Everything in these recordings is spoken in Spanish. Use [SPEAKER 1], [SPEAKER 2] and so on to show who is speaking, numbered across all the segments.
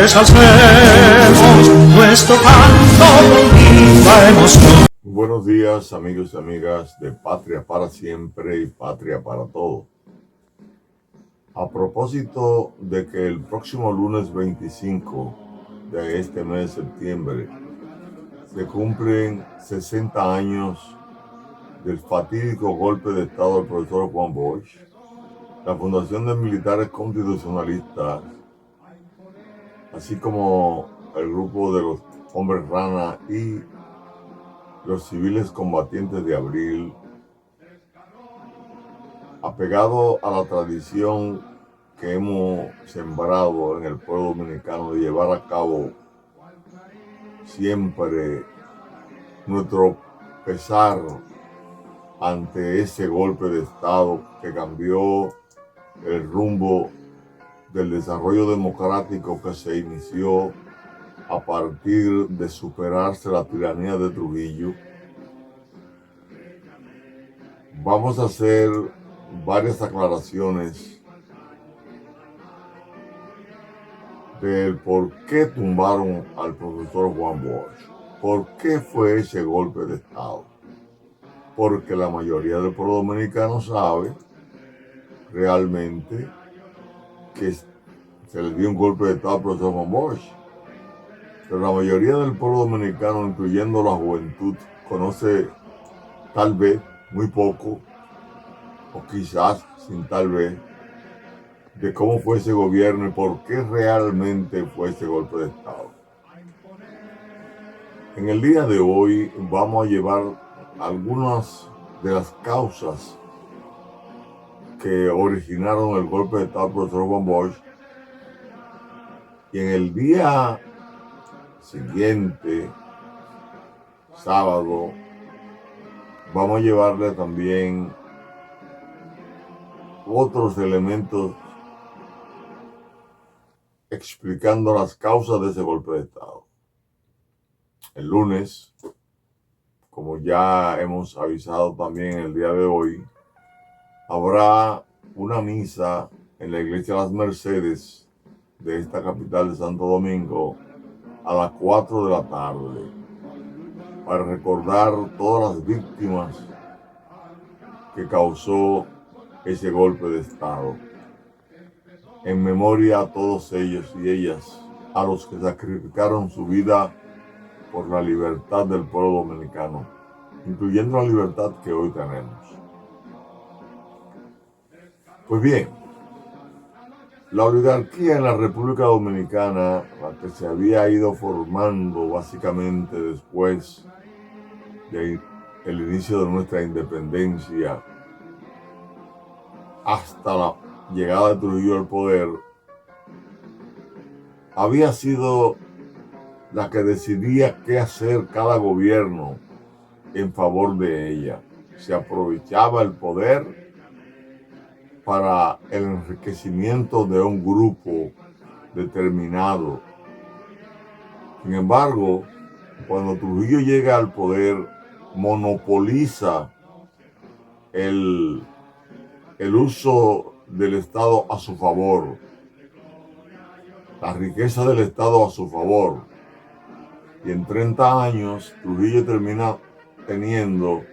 [SPEAKER 1] ensalcemos nuestro canto con viva emoción.
[SPEAKER 2] Buenos días, amigos y amigas de Patria para Siempre y Patria para Todos. A propósito de que el próximo lunes 25 de este mes de septiembre se cumplen 60 años del fatídico golpe de Estado del profesor Juan Bosch, la Fundación de Militares Constitucionalistas, así como el grupo de los Hombres Rana y los civiles combatientes de Abril, apegado a la tradición que hemos sembrado en el pueblo dominicano de llevar a cabo siempre nuestro pesar ante ese golpe de Estado que cambió el rumbo del desarrollo democrático que se inició a partir de superarse la tiranía de Trujillo. Vamos a hacer varias aclaraciones del por qué tumbaron al profesor Juan Bosch. ¿Por qué fue ese golpe de Estado? Porque la mayoría del pueblo dominicano sabe realmente que se le dio un golpe de Estado al profesor Juan Bosch. Pero la mayoría del pueblo dominicano, incluyendo la juventud, conoce tal vez muy poco, o quizás sin tal vez, de cómo fue ese gobierno y por qué realmente fue ese golpe de Estado. En el día de hoy vamos a llevar algunas de las causas que originaron el golpe de Estado del profesor Juan Bosch, y en el día siguiente, sábado, vamos a llevarle también otros elementos explicando las causas de ese golpe de Estado. El lunes, como ya hemos avisado también el día de hoy, habrá una misa en la iglesia de las Mercedes de esta capital de Santo Domingo a las 4 de la tarde para recordar todas las víctimas que causó ese golpe de Estado, en memoria a todos ellos y ellas, a los que sacrificaron su vida por la libertad del pueblo dominicano, incluyendo la libertad que hoy tenemos. Pues bien, la oligarquía en la República Dominicana, la que se había ido formando básicamente después del inicio de nuestra independencia hasta la llegada de Trujillo al poder, había sido la que decidía qué hacer cada gobierno en favor de ella. Se aprovechaba el poder para el enriquecimiento de un grupo determinado. Sin embargo, cuando Trujillo llega al poder, monopoliza el uso del Estado a su favor, la riqueza del Estado a su favor. Y en 30 años, Trujillo termina teniendo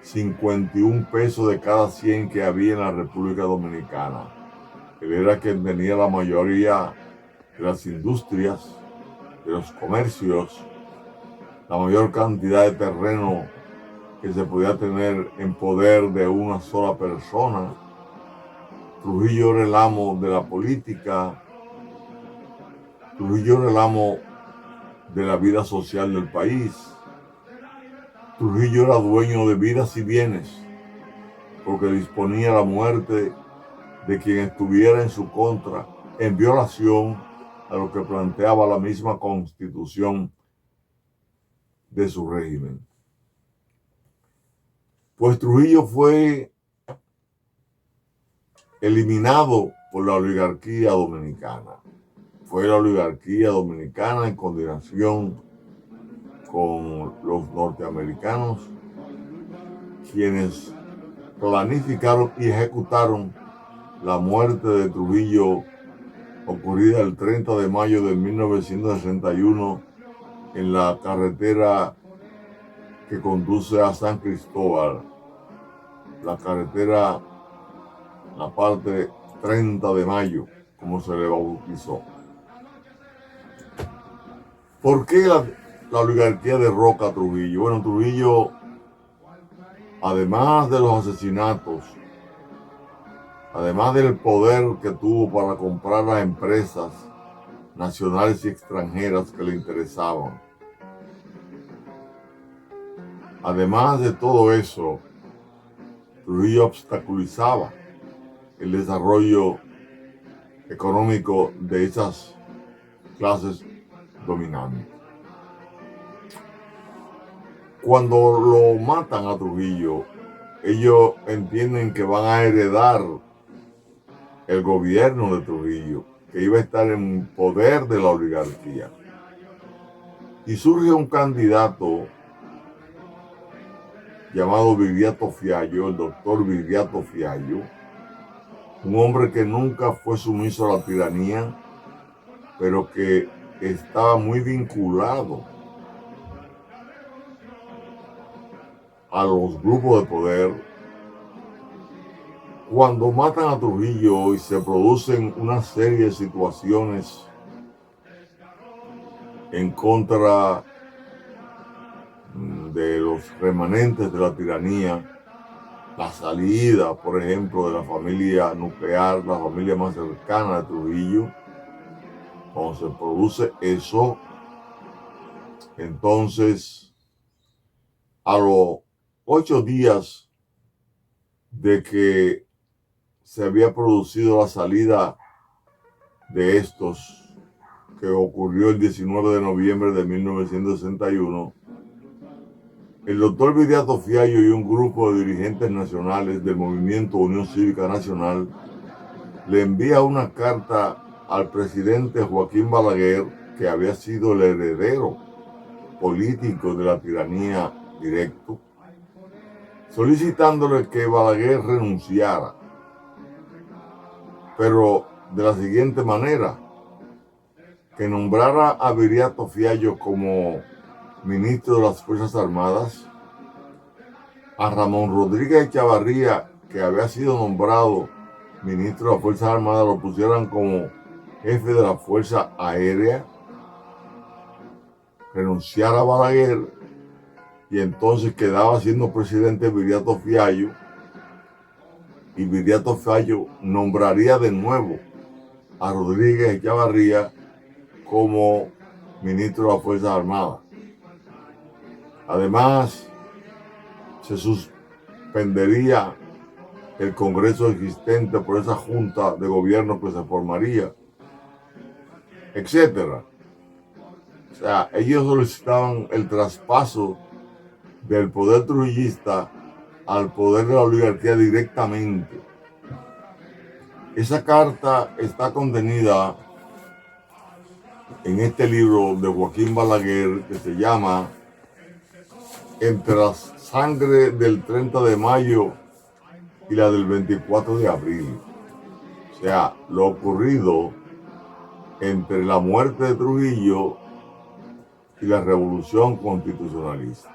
[SPEAKER 2] 51 pesos de cada 100 que había en la República Dominicana. Él era quien tenía la mayoría de las industrias, de los comercios, la mayor cantidad de terreno que se podía tener en poder de una sola persona. Trujillo era el amo de la política, Trujillo era el amo de la vida social del país. Trujillo era dueño de vidas y bienes, porque disponía la muerte de quien estuviera en su contra, en violación a lo que planteaba la misma constitución de su régimen. Pues Trujillo fue eliminado por la oligarquía dominicana. Fue la oligarquía dominicana en coordinación con los norteamericanos quienes planificaron y ejecutaron la muerte de Trujillo ocurrida el 30 de mayo de 1961 en la carretera que conduce a San Cristóbal, la carretera, la parte 30 de mayo, como se le bautizó. ¿Por qué la oligarquía derroca a Trujillo? Bueno, Trujillo, además de los asesinatos, además del poder que tuvo para comprar las empresas nacionales y extranjeras que le interesaban, además de todo eso, Trujillo obstaculizaba el desarrollo económico de esas clases dominantes. Cuando lo matan a Trujillo, ellos entienden que van a heredar el gobierno de Trujillo, que iba a estar en poder de la oligarquía. Y surge un candidato llamado Viriato Fiallo, el doctor Viriato Fiallo, un hombre que nunca fue sumiso a la tiranía, pero que estaba muy vinculado a los grupos de poder. Cuando matan a Trujillo y se producen una serie de situaciones en contra de los remanentes de la tiranía, la salida, por ejemplo, de la familia nuclear, la familia más cercana de Trujillo, cuando se produce eso, entonces a los 8 días de que se había producido la salida de estos, que ocurrió el 19 de noviembre de 1961, el doctor Viriato Fiallo y un grupo de dirigentes nacionales del movimiento Unión Cívica Nacional le envía una carta al presidente Joaquín Balaguer, que había sido el heredero político de la tiranía directo, solicitándole que Balaguer renunciara, pero de la siguiente manera: que nombrara a Viriato Fiallo como ministro de las Fuerzas Armadas, a Ramón Rodríguez Echavarría, que había sido nombrado ministro de las Fuerzas Armadas, lo pusieran como jefe de la Fuerza Aérea, renunciara a Balaguer, y entonces quedaba siendo presidente Viriato Fiallo, y Viriato Fiallo nombraría de nuevo a Rodríguez Echavarría como ministro de las Fuerzas Armadas. Además, se suspendería el Congreso existente por esa junta de gobierno que se formaría, etcétera. O sea, ellos solicitaban el traspaso del poder trujillista al poder de la oligarquía directamente. Esa carta está contenida en este libro de Joaquín Balaguer que se llama Entre la sangre del 30 de mayo y la del 24 de abril. O sea, lo ocurrido entre la muerte de Trujillo y la revolución constitucionalista.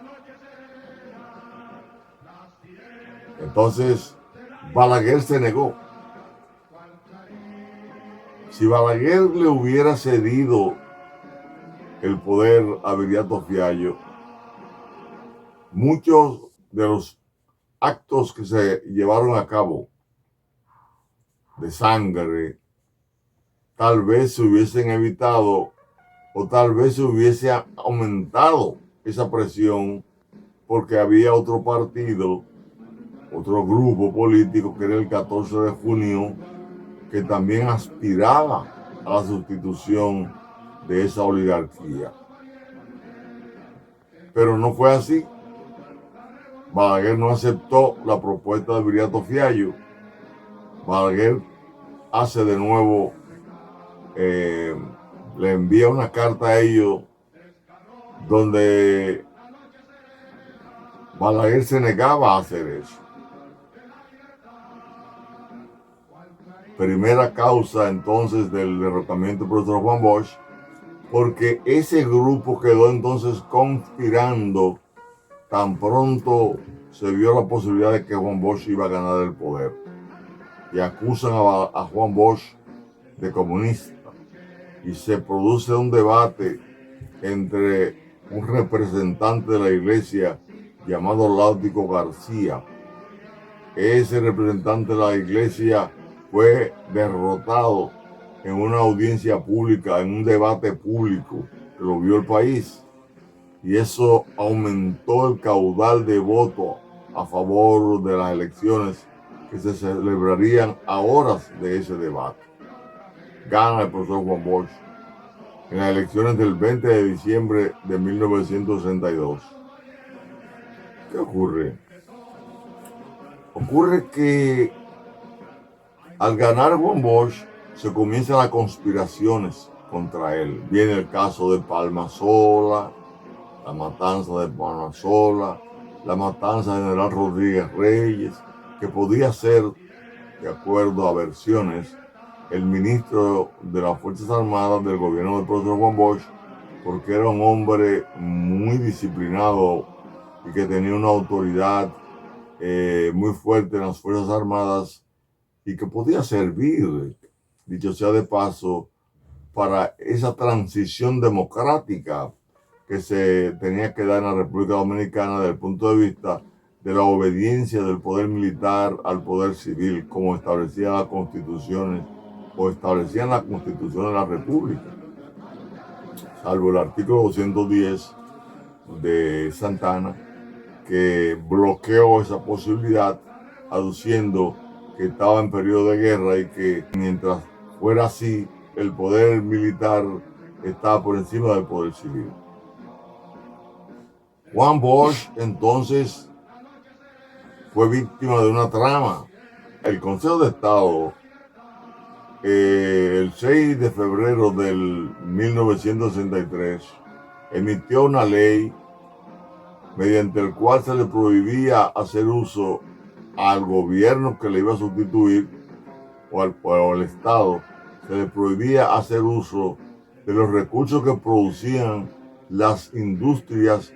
[SPEAKER 2] Entonces, Balaguer se negó. Si Balaguer le hubiera cedido el poder a Viriato Fiallo, muchos de los actos que se llevaron a cabo de sangre tal vez se hubiesen evitado, o tal vez se hubiese aumentado esa presión, porque había otro partido, otro grupo político, que era el 14 de junio, que también aspiraba a la sustitución de esa oligarquía. Pero no fue así. Balaguer no aceptó la propuesta de Viriato Fiallo. Balaguer hace de nuevo, le envía una carta a ellos donde Balaguer se negaba a hacer eso. primera causa entonces del derrocamiento del profesor Juan Bosch, porque ese grupo quedó entonces conspirando tan pronto se vio la posibilidad de que Juan Bosch iba a ganar el poder, y acusan a Juan Bosch de comunista, y se produce un debate entre un representante de la iglesia llamado Láutico García. Ese representante de la iglesia fue derrotado en una audiencia pública, en un debate público que lo vio el país, y eso aumentó el caudal de voto a favor de las elecciones que se celebrarían a horas de ese debate. Gana el profesor Juan Bosch en las elecciones del 20 de diciembre de 1962. ¿Qué ocurre? Ocurre que al ganar Juan Bosch se comienzan las conspiraciones contra él. Viene el caso de Palmasola, la matanza de Palmasola, la matanza de General Rodríguez Reyes, que podía ser, de acuerdo a versiones, el ministro de las Fuerzas Armadas del gobierno del profesor Juan Bosch, porque era un hombre muy disciplinado y que tenía una autoridad muy fuerte en las Fuerzas Armadas y que podía servir, dicho sea de paso, para esa transición democrática que se tenía que dar en la República Dominicana desde el punto de vista de la obediencia del poder militar al poder civil, como establecían las constituciones o establecían la Constitución de la República, salvo el artículo 210 de Santana, que bloqueó esa posibilidad, aduciendo que estaba en periodo de guerra y que mientras fuera así, el poder militar estaba por encima del poder civil. Juan Bosch entonces fue víctima de una trama. El Consejo de Estado, el 6 de febrero del 1963, emitió una ley mediante el cual se le prohibía hacer uso al gobierno que le iba a sustituir o al Estado, se le prohibía hacer uso de los recursos que producían las industrias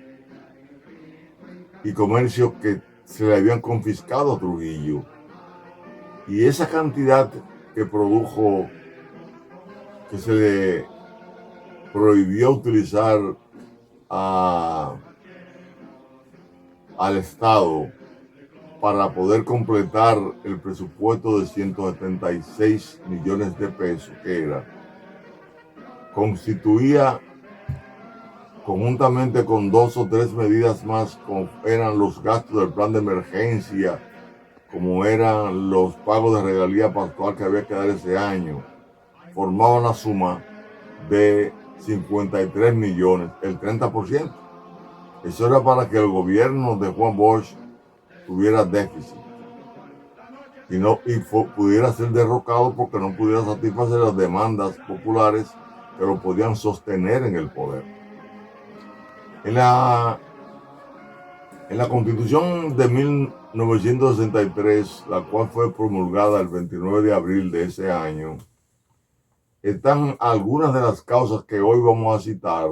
[SPEAKER 2] y comercios que se le habían confiscado a Trujillo. Y esa cantidad que produjo, que se le prohibió utilizar al Estado para poder completar el presupuesto de 176 millones de pesos que era, constituía, conjuntamente con 2 o 3 medidas más, como eran los gastos del plan de emergencia, como eran los pagos de regalía pascual que había que dar ese año, formaban la suma de 53 millones, el 30%. Eso era para que el gobierno de Juan Bosch tuviera déficit y pudiera ser derrocado porque no pudiera satisfacer las demandas populares que lo podían sostener en el poder. En la Constitución de 1963, la cual fue promulgada el 29 de abril de ese año, están algunas de las causas que hoy vamos a citar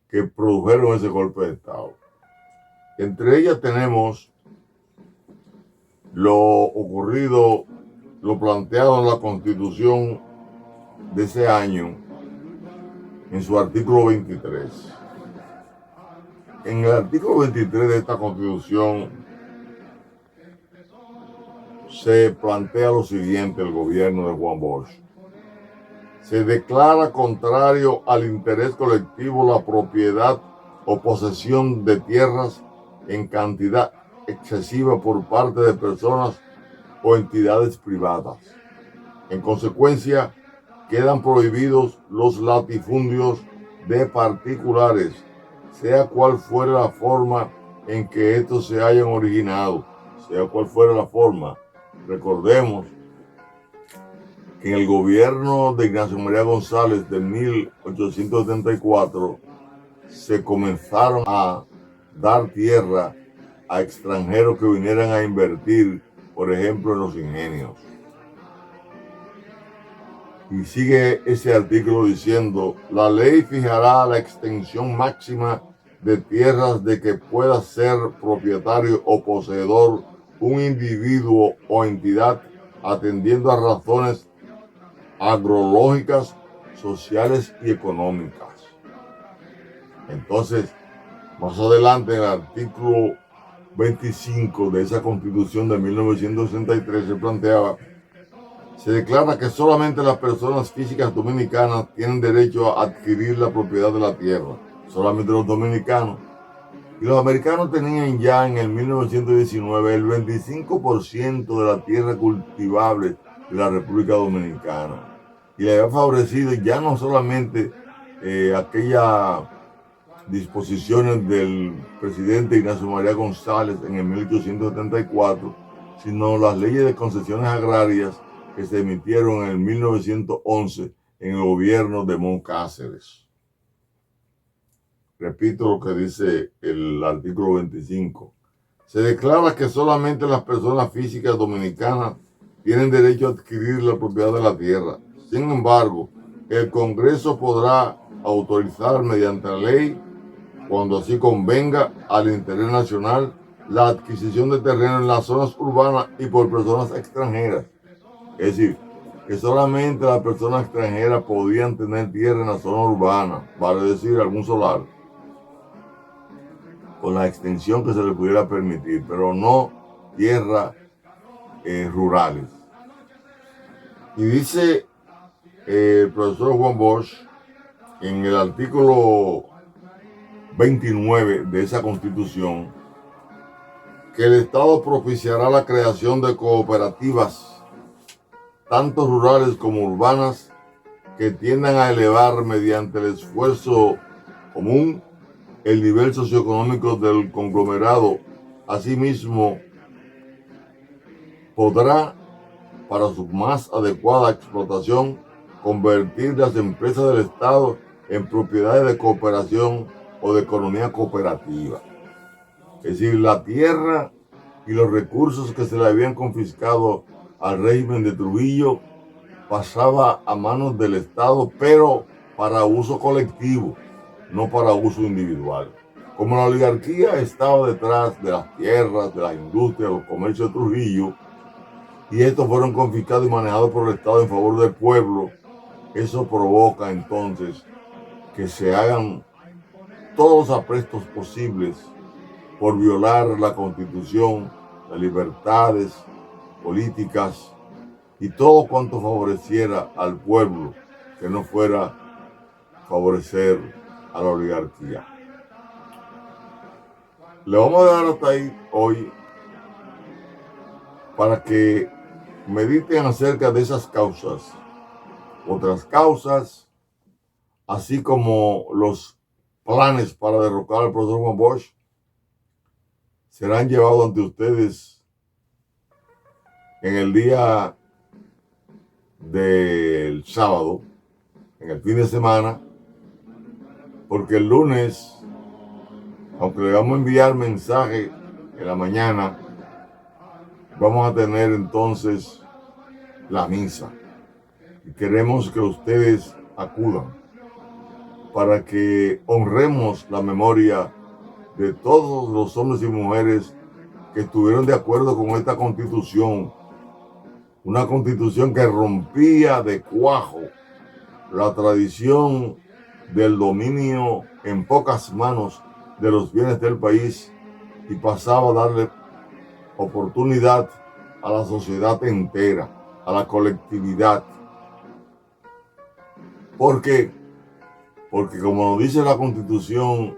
[SPEAKER 2] que produjeron ese golpe de Estado. Entre ellas tenemos lo ocurrido, lo planteado en la Constitución de ese año, en su artículo 23. En el artículo 23 de esta Constitución se plantea lo siguiente: el gobierno de Juan Bosch. Se declara contrario al interés colectivo la propiedad o posesión de tierras en cantidad excesiva por parte de personas o entidades privadas. En consecuencia, quedan prohibidos los latifundios de particulares, sea cual fuera la forma en que estos se hayan originado, sea cual fuera la forma. Recordemos que en el gobierno de Ignacio María González de 1874 se comenzaron a dar tierra a extranjeros que vinieran a invertir, por ejemplo, en los ingenios. Y sigue ese artículo diciendo: la ley fijará la extensión máxima de tierras de que pueda ser propietario o poseedor un individuo o entidad, atendiendo a razones agrológicas, sociales y económicas. Entonces, más adelante, en el artículo 25 de esa Constitución de 1963 se planteaba: se declara que solamente las personas físicas dominicanas tienen derecho a adquirir la propiedad de la tierra, solamente los dominicanos. Y los americanos tenían ya en el 1919 el 25% de la tierra cultivable de la República Dominicana. Y le había favorecido ya no solamente aquellas disposiciones del presidente Ignacio María González en el 1874, sino las leyes de concesiones agrarias que se emitieron en el 1911 en el gobierno de Moncáceres. Repito lo que dice el artículo 25. Se declara que solamente las personas físicas dominicanas tienen derecho a adquirir la propiedad de la tierra. Sin embargo, el Congreso podrá autorizar mediante la ley, cuando así convenga al interés nacional, la adquisición de terreno en las zonas urbanas y por personas extranjeras. Es decir, que solamente las personas extranjeras podían tener tierra en la zona urbana, vale decir, algún solar, con la extensión que se le pudiera permitir, pero no tierras rurales. Y dice el profesor Juan Bosch en el artículo 29 de esa Constitución que el Estado propiciará la creación de cooperativas, tanto rurales como urbanas, que tiendan a elevar mediante el esfuerzo común el nivel socioeconómico del conglomerado. Asimismo, podrá, para su más adecuada explotación, convertir las empresas del Estado en propiedades de cooperación o de economía cooperativa. Es decir, la tierra y los recursos que se le habían confiscado al régimen de Trujillo pasaba a manos del Estado, pero para uso colectivo, no para uso individual. Como la oligarquía estaba detrás de las tierras, de las industrias, los comercios de Trujillo, y estos fueron confiscados y manejados por el Estado en favor del pueblo, eso provoca entonces que se hagan todos los aprestos posibles por violar la Constitución, las libertades políticas y todo cuanto favoreciera al pueblo, que no fuera favorecer a la oligarquía. Le vamos a dejar hasta ahí hoy para que mediten acerca de esas causas, otras causas, así como los planes para derrocar al profesor Juan Bosch, serán llevados ante ustedes en el día del sábado, en el fin de semana, porque el lunes, aunque le vamos a enviar mensaje en la mañana, vamos a tener entonces la misa. Y queremos que ustedes acudan para que honremos la memoria de todos los hombres y mujeres que estuvieron de acuerdo con esta Constitución, una Constitución que rompía de cuajo la tradición del dominio en pocas manos de los bienes del país y pasaba a darle oportunidad a la sociedad entera, a la colectividad. ¿Por qué? Porque como nos dice la Constitución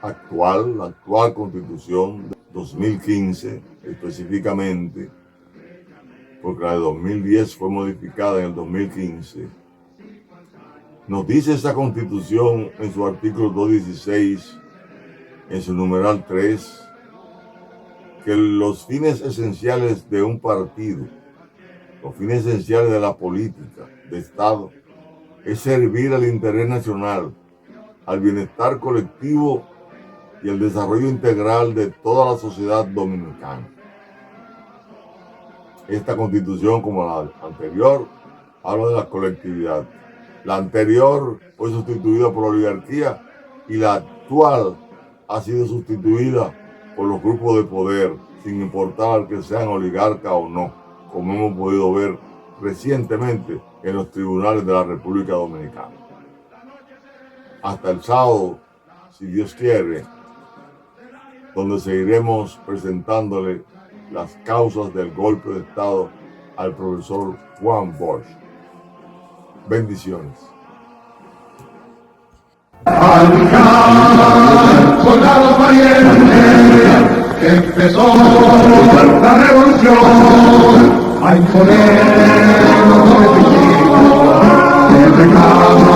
[SPEAKER 2] actual, la actual Constitución de 2015 específicamente, porque la de 2010 fue modificada en el 2015, nos dice esa Constitución en su artículo 216, en su numeral 3, que los fines esenciales de un partido, los fines esenciales de la política de Estado, es servir al interés nacional, al bienestar colectivo y el desarrollo integral de toda la sociedad dominicana. Esta Constitución, como la anterior, habla de la colectividad. La anterior fue sustituida por la oligarquía y la actual ha sido sustituida por los grupos de poder, sin importar que sean oligarcas o no, como hemos podido ver recientemente en los tribunales de la República Dominicana. Hasta el sábado, si Dios quiere, donde seguiremos presentándole las causas del golpe de Estado al profesor Juan Bosch. Bendiciones.
[SPEAKER 3] Soldados valientes, empezó la revolución a imponer los objetivos del reclamo.